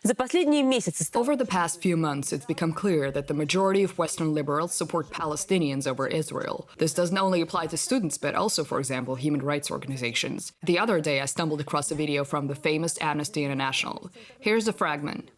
Over the past few months, it's become clear that the majority of Western liberals support Palestinians over Israel. This doesn't only apply to students, but also, for example, human rights organizations. The other day, I stumbled across a video from the famous Amnesty International. Here's a fragment.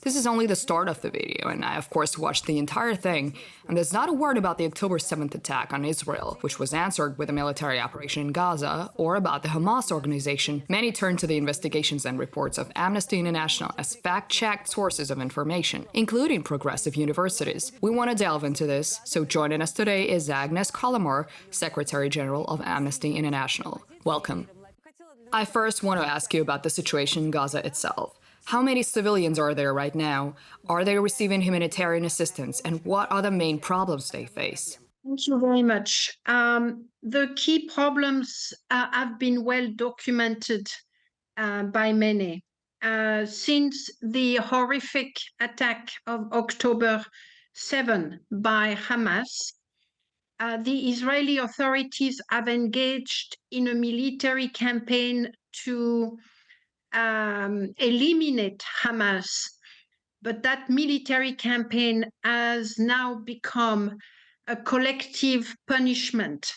This is only the start of the video, and I of course watched the entire thing, and there's not a word about the October 7th attack on Israel, which was answered with a military operation in Gaza, or about the Hamas organization. Many turn to the investigations and reports of Amnesty International as fact-checked sources of information, including progressive universities. We want to delve into this, so joining us today is Agnès Callamard, Secretary General of Amnesty International. Welcome. I first want to ask you about the situation in Gaza itself. How many civilians are there right now? Are they receiving humanitarian assistance? And what are the main problems they face? Thank you very much. The key problems have been well documented by many. Since the horrific attack of October 7 by Hamas, the Israeli authorities have engaged in a military campaign to eliminate Hamas, but that military campaign has now become a collective punishment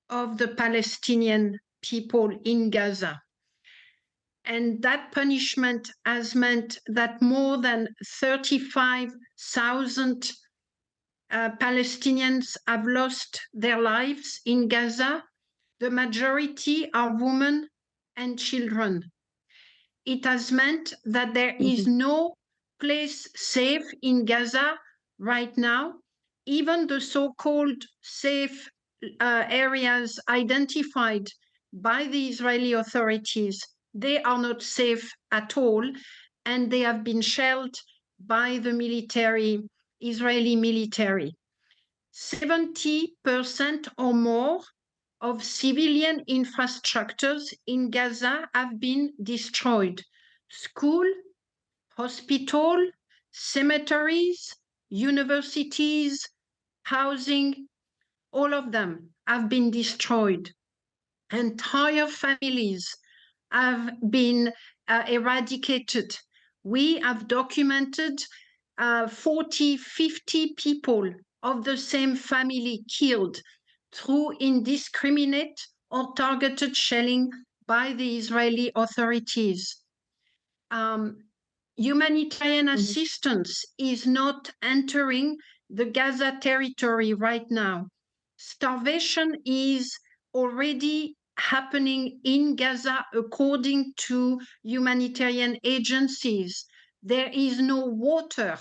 of the Palestinian people in Gaza. And that punishment has meant that more than 35,000 Palestinians have lost their lives in Gaza. The majority are women and children. It has meant that there is no place safe in Gaza right now. Even the so-called safe areas identified by the Israeli authorities, they are not safe at all, and they have been shelled by the military, Israeli military. 70% or more of civilian infrastructures in Gaza have been destroyed. School, hospital, cemeteries, universities, housing, all of them have been destroyed. Entire families have been eradicated. We have documented 40, 50 people of the same family killed through indiscriminate or targeted shelling by the Israeli authorities. Humanitarian assistance is not entering the Gaza territory right now. Starvation is already happening in Gaza according to humanitarian agencies. There is no water.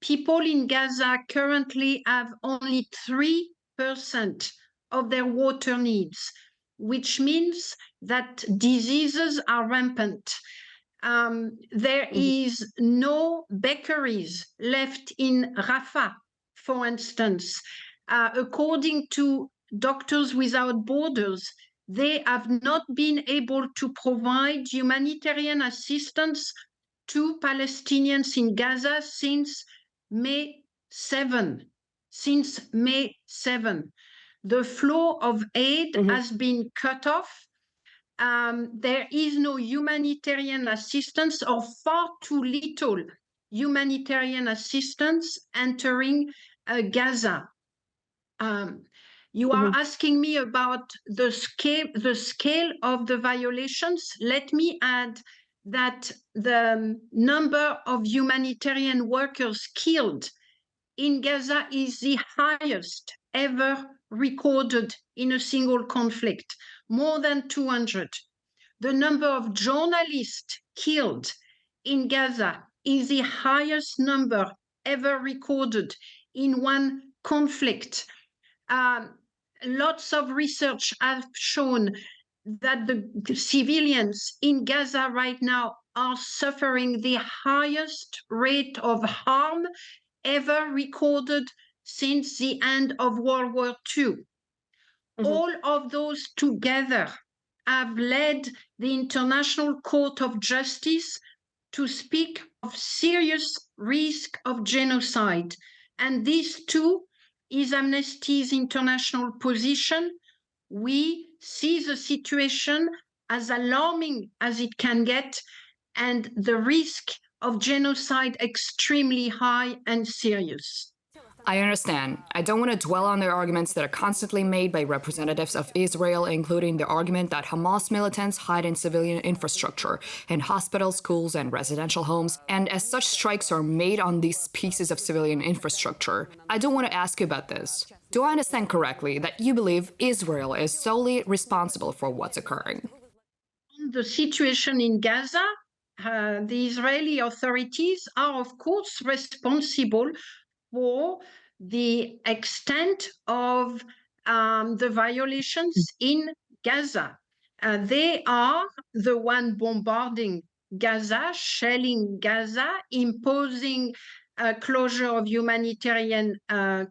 People in Gaza currently have only 3% of their water needs, which means that diseases are rampant. There is no bakeries left in Rafah, for instance. According to Doctors Without Borders, they have not been able to provide humanitarian assistance to Palestinians in Gaza since May 7. Since May 7. The flow of aid has been cut off. There is no humanitarian assistance, or far too little humanitarian assistance entering Gaza. You are asking me about the scale of the violations. Let me add that the number of humanitarian workers killed in Gaza is the highest ever recorded in a single conflict, more than 200. The number of journalists killed in Gaza is the highest number ever recorded in one conflict. Lots of research have shown that the civilians in Gaza right now are suffering the highest rate of harm ever recorded since the end of World War II. All of those together have led the International Court of Justice to speak of serious risk of genocide. And this too is Amnesty's international position. We see the situation as alarming as it can get, and the risk of genocide extremely high and serious. I understand. I don't want to dwell on the arguments that are constantly made by representatives of Israel, including the argument that Hamas militants hide in civilian infrastructure, in hospitals, schools, and residential homes, and as such strikes are made on these pieces of civilian infrastructure. I do want to ask you about this. Do I understand correctly that you believe Israel is solely responsible for what's occurring? The situation in Gaza, the Israeli authorities are, of course, responsible for the extent of the violations in Gaza. They are the one bombarding Gaza, shelling Gaza, imposing closure of humanitarian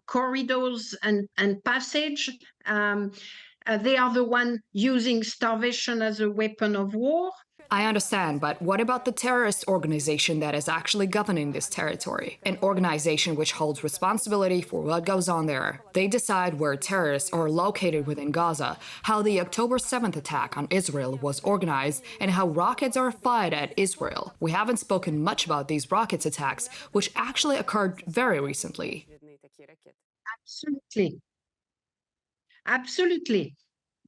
corridors and passage. They are the one using starvation as a weapon of war. I understand, but what about the terrorist organization that is actually governing this territory? An organization which holds responsibility for what goes on there. They decide where terrorists are located within Gaza, how the October 7th attack on Israel was organized, and how rockets are fired at Israel. We haven't spoken much about these rockets attacks, which actually occurred very recently. Absolutely. Absolutely.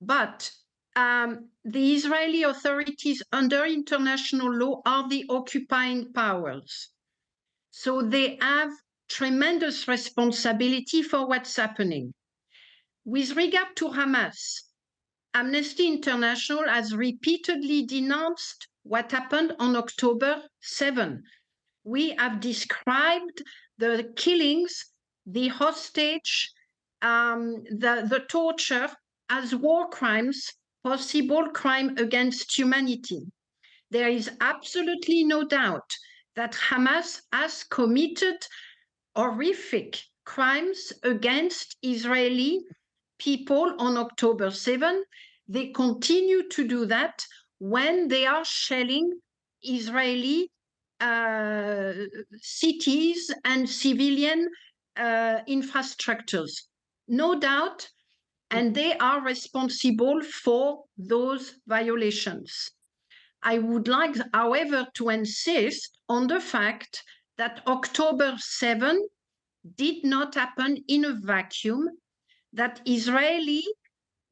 But the Israeli authorities under international law are the occupying powers. So they have tremendous responsibility for what's happening. With regard to Hamas, Amnesty International has repeatedly denounced what happened on October 7. We have described the killings, the hostage, the torture as war crimes, possible crime against humanity. There is absolutely no doubt that Hamas has committed horrific crimes against Israeli people on October 7. They continue to do that when they are shelling Israeli cities and civilian infrastructures. No doubt, and they are responsible for those violations. I would like, however, to insist on the fact that October 7 did not happen in a vacuum, that Israeli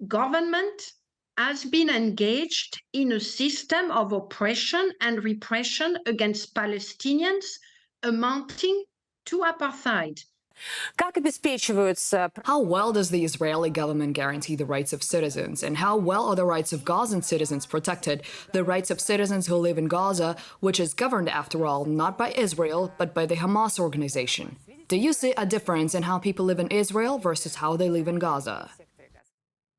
government has been engaged in a system of oppression and repression against Palestinians amounting to apartheid. How well does the Israeli government guarantee the rights of citizens, and how well are the rights of Gazan citizens protected, the rights of citizens who live in Gaza, which is governed, after all, not by Israel, but by the Hamas organization? Do you see a difference in how people live in Israel versus how they live in Gaza?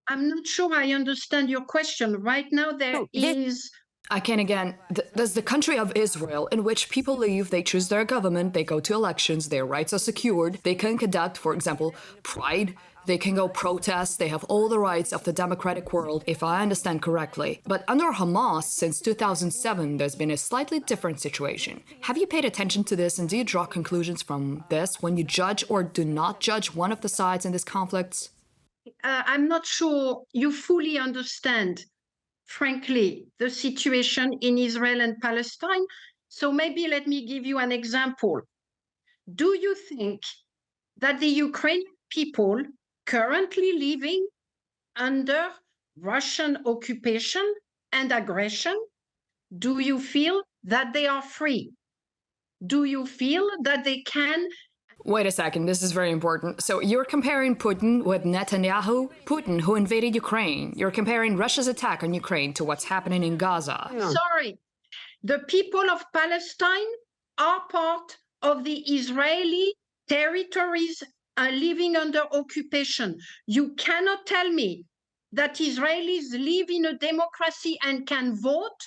I'm not sure I understand your question. Right now, there is... I can again. Does the country of Israel, in which people live, they choose their government, they go to elections, their rights are secured, they can conduct, for example, pride, they can go protest, they have all the rights of the democratic world, if I understand correctly. But under Hamas, since 2007, there's been a slightly different situation. Have you paid attention to this, and do you draw conclusions from this when you judge or do not judge one of the sides in this conflict? I'm not sure you fully understand, frankly, the situation in Israel and Palestine. So maybe let me give you an example. Do you think that the Ukrainian people currently living under Russian occupation and aggression, do you feel that they are free? Do you feel that they can... Wait a second, this is very important. So you're comparing Putin with Netanyahu? Putin, who invaded Ukraine. You're comparing Russia's attack on Ukraine to what's happening in Gaza. Sorry. The people of Palestine are part of the Israeli territories living under occupation. You cannot tell me that Israelis live in a democracy and can vote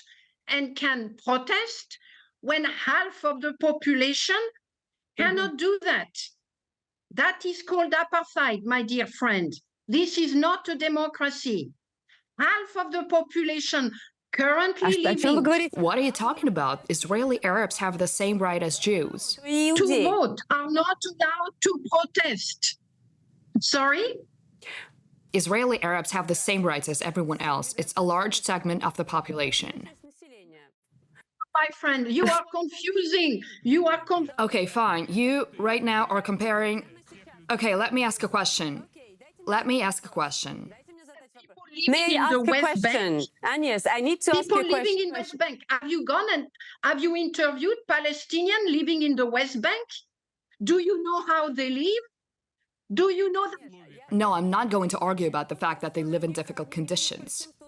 and can protest when half of the population cannot do that. That is called apartheid, my dear friend. This is not a democracy. Half of the population currently О чем вы living говорите? What are you talking about? Israeli Arabs have the same right as Jews. И to иудеи. vote are not allowed to protest. Sorry? Israeli Arabs have the same rights as everyone else. It's a large segment of the population. My friend, you are confusing. You are Okay, fine. You right now are comparing. Okay, let me ask a question. Let me ask a question. May I in ask the a West question? Bank. Agnès, I need to ask People you a question. living in West Bank. Have you gone and have you interviewed Palestinians living in the West Bank? Do you know how they live? Do you know that? No, I'm not going to argue about the fact that they live in difficult conditions. Do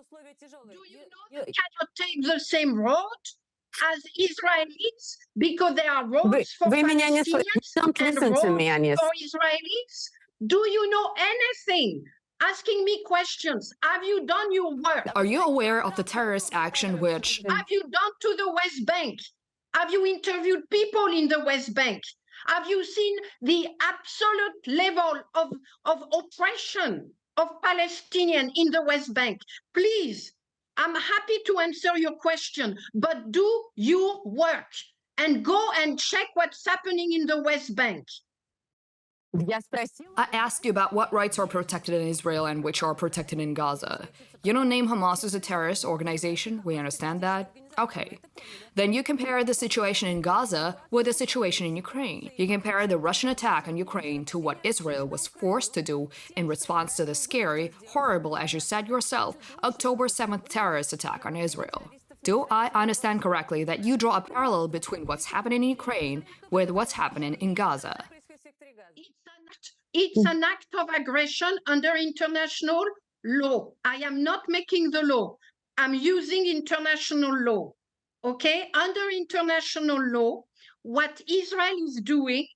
you know they cannot take the same road as Israelis because there are roads for Вы меня не Palestinians You don't and listen to me, roads Agnès. for Israelis? Do you know anything? Asking me questions. Have you done your work? Are you aware of the terrorist action which. Have you gone to the West Bank? Have you interviewed people in the West Bank? Have you seen the absolute level of oppression of Palestinians in the West Bank? Please, I'm happy to answer your question, but do your work and go and check what's happening in the West Bank. Я спросила. I asked you about what rights are protected in Israel and which are protected in Gaza. You don't name Hamas as a terrorist organization, we understand that? Okay. Then you compare the situation in Gaza with the situation in Ukraine. You compare the Russian attack on Ukraine to what Israel was forced to do in response to the scary, horrible, as you said yourself, October 7th terrorist attack on Israel. Do I understand correctly that you draw a parallel between what's happening in Ukraine with what's happening in Gaza? It's an act of aggression under international law. I am not making the law. I'm using international law. Okay? Under international law, what Israel is doing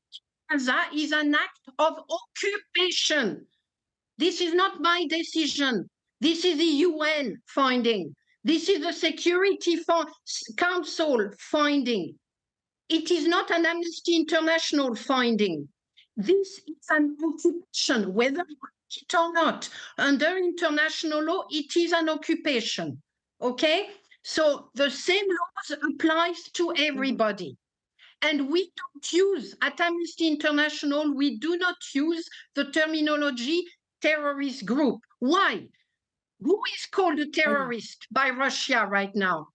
Gaza is an act of occupation. This is not my decision. This is the UN finding. This is the Security Council finding. It is not an Amnesty International finding. This is an occupation, whether you like it or not. Under international law, it is an occupation. Okay? So the same laws applies to everybody. And we don't use, at Amnesty International, we do not use the terminology terrorist group. Why? Who is called a terrorist by Russia right now?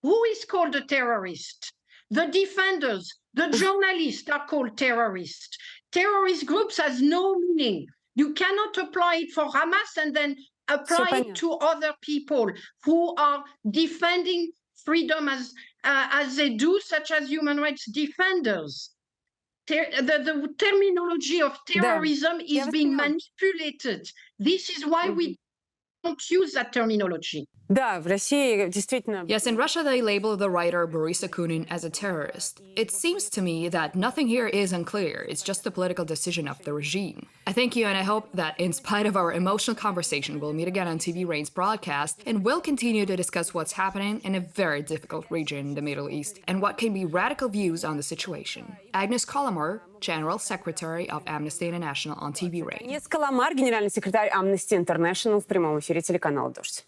Who is called a terrorist? The defenders, the journalists are called terrorists. Terrorist groups has no meaning. You cannot apply it for Hamas and then apply it to other people who are defending freedom as they do, such as human rights defenders. The terminology of terrorism is being manipulated. This is why we don't use that terminology. Да, в России действительно. Yes, in Russia they label the writer Boris Akunin as a terrorist. It seems to me that nothing here is unclear. It's just the political decision of the regime. I thank you, and I hope that in spite of our emotional conversation, we'll meet again on TV Rain's broadcast, and we'll continue to discuss what's happening in a very difficult region in the Middle East, and what can be radical views on the situation. Agnès Callamard, General Secretary of Amnesty International on TV Rain. Agnès Callamard, генеральный секретарь Amnesty International в прямом эфире телеканала «Дождь».